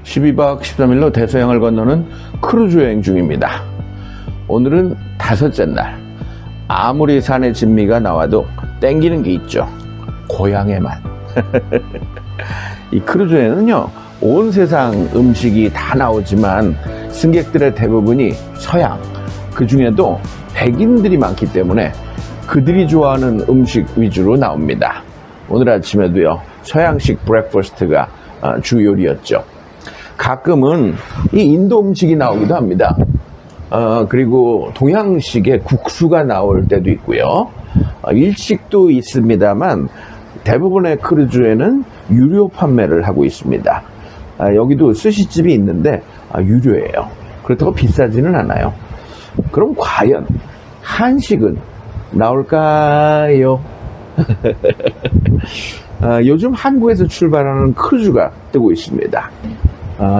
12박 13일로 대서양을 건너는 크루즈 여행 중입니다. 오늘은 5째 날. 아무리 산의 진미가 나와도 땡기는 게 있죠. 고향의 맛. 이 크루즈에는요, 온 세상 음식이 다 나오지만 승객들의 대부분이 서양, 그 중에도 백인들이 많기 때문에 그들이 좋아하는 음식 위주로 나옵니다. 오늘 아침에도요, 서양식 브렉퍼스트가 주 요리였죠. 가끔은 이 인도 음식이 나오기도 합니다. 그리고 동양식의 국수가 나올 때도 있고요. 일식도 있습니다만 대부분의 크루즈에는 유료 판매를 하고 있습니다. 여기도 스시집이 있는데 유료예요. 그렇다고 비싸지는 않아요. 그럼 과연 한식은 나올까요? 요즘 한국에서 출발하는 크루즈가 뜨고 있습니다.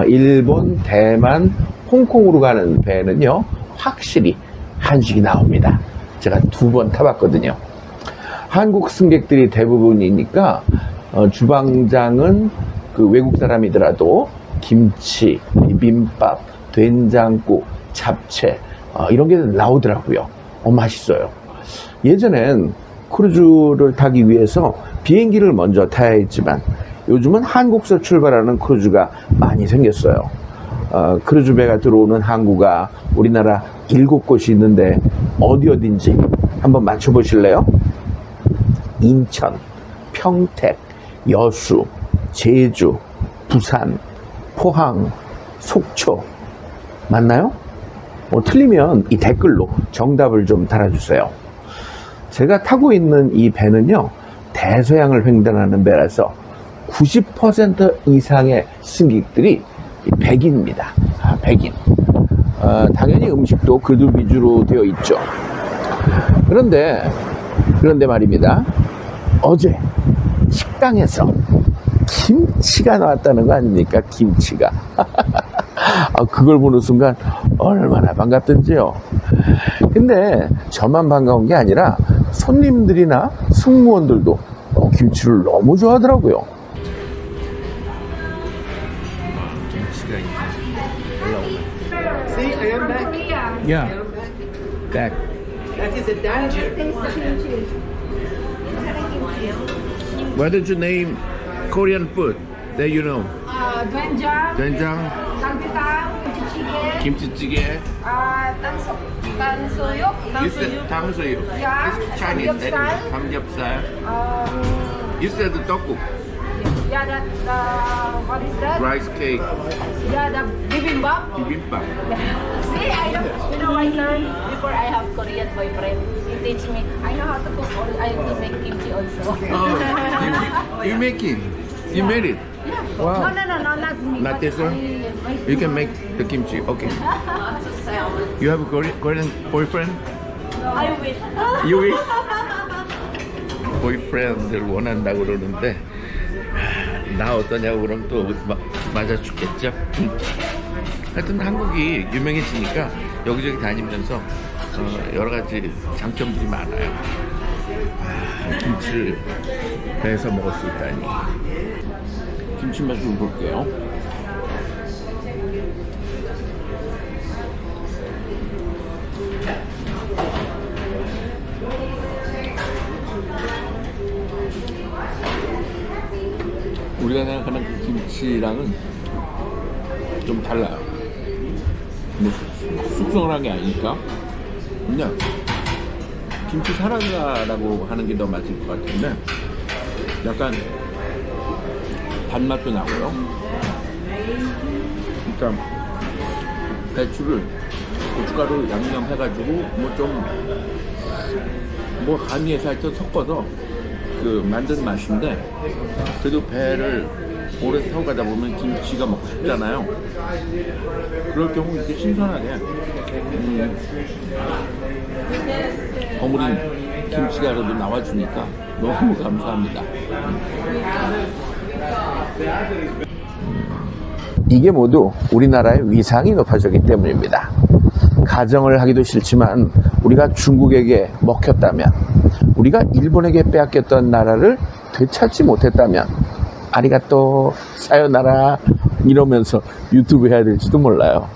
일본, 대만, 홍콩으로 가는 배는요, 확실히 한식이 나옵니다. 제가 2번 타봤거든요. 한국 승객들이 대부분이니까 주방장은 그 외국 사람이더라도 김치, 비빔밥, 된장국, 잡채 이런 게 나오더라고요. 맛있어요. 예전엔 크루즈를 타기 위해서 비행기를 먼저 타야 했지만 요즘은 한국서 출발하는 크루즈가 많이 생겼어요. 크루즈 배가 들어오는 항구가 우리나라 7곳이 있는데 어딘지 한번 맞춰보실래요? 인천, 평택, 여수, 제주, 부산, 포항, 속초 맞나요? 틀리면 이 댓글로 정답을 좀 달아주세요. 제가 타고 있는 이 배는요, 대서양을 횡단하는 배라서 90% 이상의 승객들이 백인입니다. 백인. 당연히 음식도 그들 위주로 되어 있죠. 그런데 말입니다. 어제 식당에서 김치가 나왔다는 거 아닙니까? 김치가. 그걸 보는 순간 얼마나 반갑던지요. 근데 저만 반가운 게 아니라 손님들이나 승무원들도 김치를 너무 좋아하더라고요. 김치가 See, I am back. Yeah, back. That is a danger. Why don't you name Korean food that you know? 된장, 된장, 삼계탕, 김치찌개, 김치찌개. 탕수육, You said 탕수육. Yeah, It's Chinese. 삼겹살. 삼겹살. You said 떡국. yeah, that, what is that? Rice cake. Yeah, the bibimbap. 비빔밥. See, you know, I learned before I have Korean boyfriend. He teach me, I know how to cook, I will make kimchi also. You make it. You made it. Yeah. Wow. No, not me. Not this one? You can make the kimchi. Okay. You have a Korean boyfriend? I will. You will? 보이프렌드를 원한다고 그러는데 나 어떠냐고 그러면 또 맞아 죽겠죠. 하여튼 한국이 유명해지니까 여기저기 다니면서 여러 가지 장점들이 많아요. 김치를 배에서 먹을 수 있다니. 김치 맛 좀 볼게요. 우리가 생각하는 그 김치랑은 좀 달라요. 근데 숙성을 한 게 아니니까 그냥 김치 사라다라고 하는 게 더 맞을 것 같은데 약간 단맛도 나고요. 그러니까 배추를 고춧가루 양념해가지고 뭐 간이에 살짝 섞어서 그 만든 맛인데 그래도 배를 오래 타고 가다 보면 김치가 먹고 싶잖아요. 그럴 경우 이렇게 신선하게 버무린 김치가라도 나와주니까 너무 감사합니다. 이게 모두 우리나라의 위상이 높아졌기 때문입니다. 가정을 하기도 싫지만 우리가 중국에게 먹혔다면, 우리가 일본에게 빼앗겼던 나라를 되찾지 못했다면, 아리가또 사요나라 이러면서 유튜브 해야 될지도 몰라요.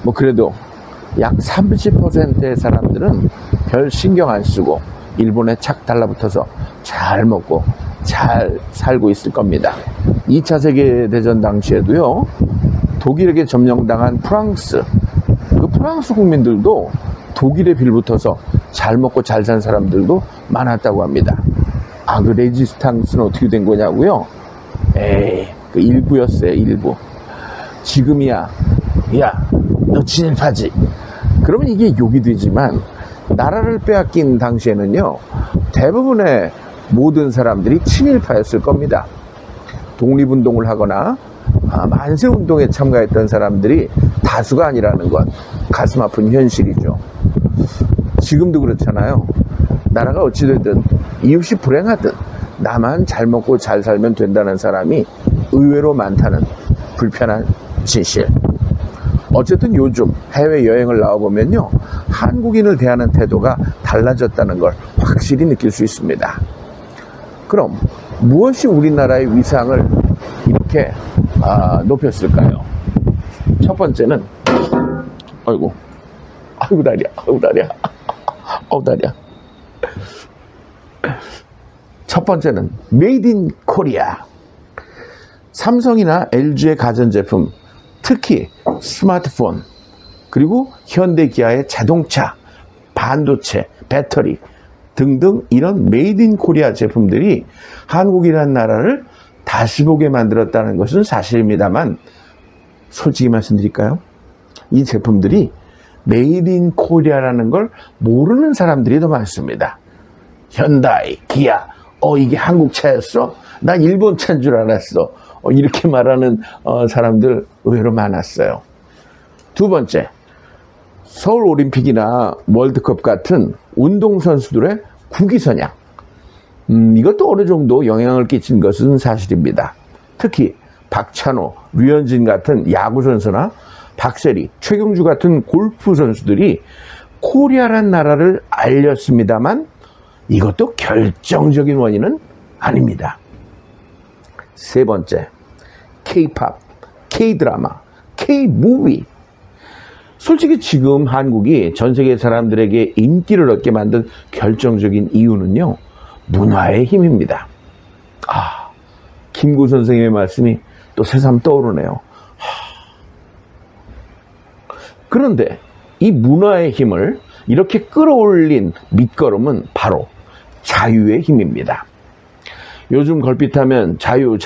뭐 그래도 약 30%의 사람들은 별 신경 안 쓰고 일본에 착 달라붙어서 잘 먹고 잘 살고 있을 겁니다. 2차 세계대전 당시에도요, 독일에게 점령당한 프랑스, 그 프랑스 국민들도 독일에 빌붙어서 잘 먹고 잘 산 사람들도 많았다고 합니다. 아, 그 레지스탕스는 어떻게 된 거냐고요? 그 일부였어요, 일부. 지금이야, 야, 너 친일파지? 그러면 이게 욕이 되지만, 나라를 빼앗긴 당시에는요, 대부분의 모든 사람들이 친일파였을 겁니다. 독립운동을 하거나 만세운동에 참가했던 사람들이 다수가 아니라는 건 가슴 아픈 현실이죠. 지금도 그렇잖아요. 나라가 어찌되든 이웃이 불행하든 나만 잘 먹고 잘 살면 된다는 사람이 의외로 많다는 불편한 진실. 어쨌든 요즘 해외여행을 나와보면요, 한국인을 대하는 태도가 달라졌다는 걸 확실히 느낄 수 있습니다. 그럼 무엇이 우리나라의 위상을 이렇게 높였을까요? 첫 번째는 아이고 다리야 첫 번째는 메이드 인 코리아. 삼성이나 LG의 가전제품, 특히 스마트폰, 그리고 현대기아의 자동차, 반도체, 배터리 등등 이런 메이드 인 코리아 제품들이 한국이라는 나라를 다시 보게 만들었다는 것은 사실입니다만, 솔직히 말씀드릴까요? 이 제품들이 메이드 인 코리아라는 걸 모르는 사람들이 더 많습니다. 현다이, 기아, 이게 한국 차였어? 나 일본 차인 줄 알았어. 이렇게 말하는 사람들 의외로 많았어요. 두 번째, 서울올림픽이나 월드컵 같은 운동선수들의 국위선양. 이것도 어느 정도 영향을 끼친 것은 사실입니다. 특히 박찬호, 류현진 같은 야구선수나 박세리, 최경주 같은 골프 선수들이 코리아란 나라를 알렸습니다만, 이것도 결정적인 원인은 아닙니다. 세 번째, K-팝, K-드라마, K-무비. 솔직히 지금 한국이 전 세계 사람들에게 인기를 얻게 만든 결정적인 이유는요, 문화의 힘입니다. 김구 선생님의 말씀이 또 새삼 떠오르네요. 그런데 이 문화의 힘을 이렇게 끌어올린 밑거름은 바로 자유의 힘입니다. 요즘 걸핏하면 자유,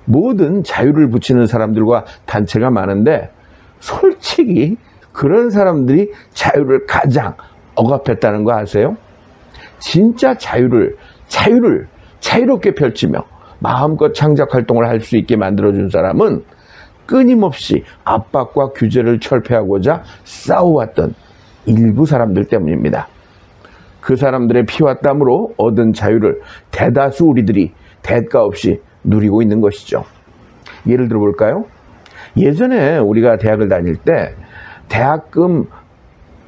모든 자유를 붙이는 사람들과 단체가 많은데, 솔직히 그런 사람들이 자유를 가장 억압했다는 거 아세요? 진짜 자유를 자유롭게 펼치며 마음껏 창작 활동을 할 수 있게 만들어준 사람은 끊임없이 압박과 규제를 철폐하고자 싸워왔던 일부 사람들 때문입니다. 그 사람들의 피와 땀으로 얻은 자유를 대다수 우리들이 대가 없이 누리고 있는 것이죠. 예를 들어 볼까요? 예전에 우리가 대학을 다닐 때 대학금,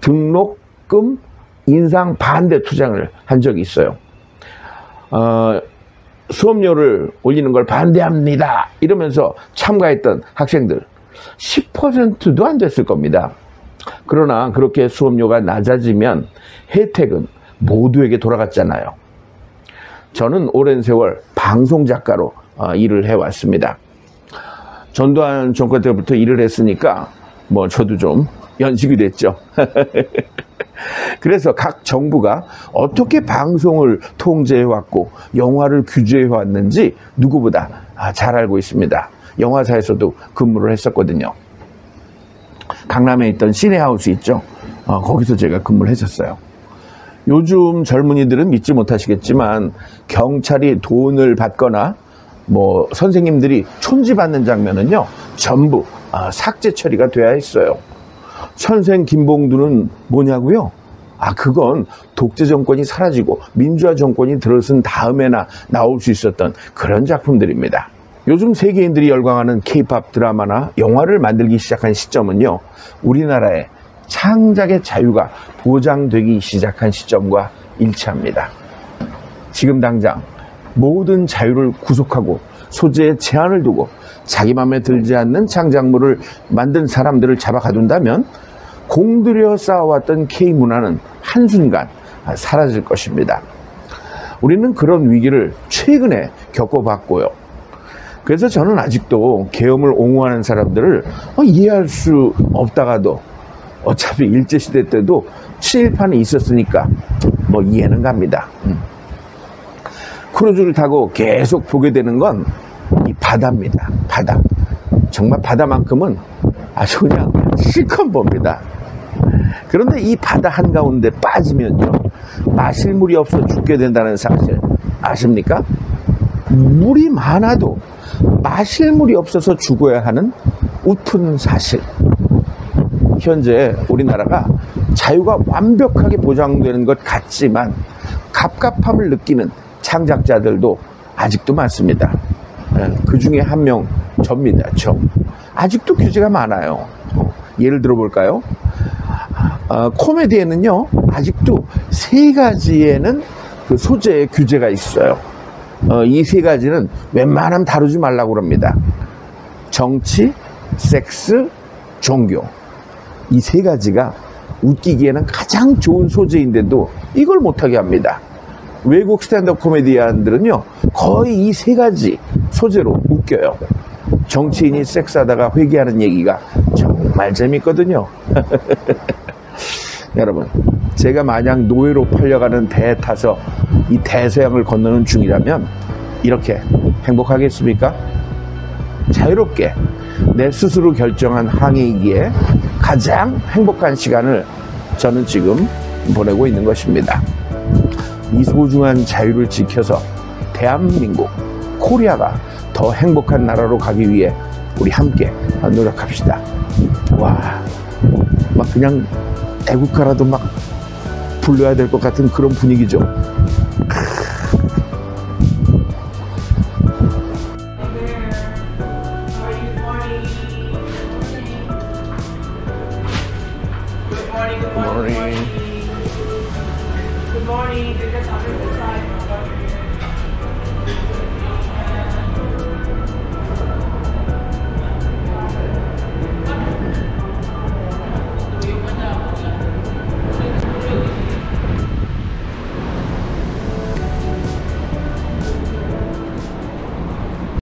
등록금 인상 반대 투쟁을 한 적이 있어요. 수업료를 올리는 걸 반대합니다 이러면서 참가했던 학생들 10%도 안 됐을 겁니다. 그러나 그렇게 수업료가 낮아지면 혜택은 모두에게 돌아갔잖아요. 저는 오랜 세월 방송작가로 일을 해왔습니다. 전두환 정권 때부터 일을 했으니까 저도 좀 연식이 됐죠. 그래서 각 정부가 어떻게 방송을 통제해왔고 영화를 규제해왔는지 누구보다 잘 알고 있습니다. 영화사에서도 근무를 했었거든요. 강남에 있던 시네하우스 있죠. 거기서 제가 근무를 했었어요. 요즘 젊은이들은 믿지 못하시겠지만 경찰이 돈을 받거나 선생님들이 촌지받는 장면은요, 전부 삭제 처리가 돼야 했어요. 선생 김봉두는 뭐냐고요? 그건 독재 정권이 사라지고 민주화 정권이 들어선 다음에나 나올 수 있었던 그런 작품들입니다. 요즘 세계인들이 열광하는 K-팝 드라마나 영화를 만들기 시작한 시점은요, 우리나라의 창작의 자유가 보장되기 시작한 시점과 일치합니다. 지금 당장 모든 자유를 구속하고 소재에 제한을 두고 자기 마음에 들지 않는 창작물을 만든 사람들을 잡아 가둔다면 공들여 쌓아왔던 K문화는 한순간 사라질 것입니다. 우리는 그런 위기를 최근에 겪어봤고요. 그래서 저는 아직도 계엄을 옹호하는 사람들을 이해할 수 없다가도 어차피 일제시대 때도 친일파는 있었으니까 뭐 이해는 갑니다. 크루즈를 타고 계속 보게 되는 건 이 바다입니다. 바다. 정말 바다만큼은 아주 그냥 실컷 봅니다. 그런데 이 바다 한가운데 빠지면요, 마실 물이 없어 죽게 된다는 사실 아십니까? 물이 많아도 마실 물이 없어서 죽어야 하는 웃픈 사실. 현재 우리나라가 자유가 완벽하게 보장되는 것 같지만 갑갑함을 느끼는 창작자들도 아직도 많습니다. 그 중에 한 명 접니다. 아직도 규제가 많아요. 예를 들어볼까요? 코미디에는요, 아직도 3가지에는 그 소재의 규제가 있어요. 이 3가지는 웬만하면 다루지 말라고 그럽니다. 정치, 섹스, 종교. 이 3가지가 웃기기에는 가장 좋은 소재인데도 이걸 못하게 합니다. 외국 스탠드업 코미디언들은요, 거의 이 3가지 소재로 웃겨요. 정치인이 섹스하다가 회개하는 얘기가 정말 재밌거든요. 여러분, 제가 만약 노예로 팔려가는 배에 타서 이 대서양을 건너는 중이라면 이렇게 행복하겠습니까? 자유롭게 내 스스로 결정한 항해이기에 가장 행복한 시간을 저는 지금 보내고 있는 것입니다. 이 소중한 자유를 지켜서 대한민국, 코리아가 더 행복한 나라로 가기 위해 우리 함께 노력합시다. 와, 막 그냥 애국가라도 막 불러야 될 것 같은 그런 분위기죠. Good morning. Good morning.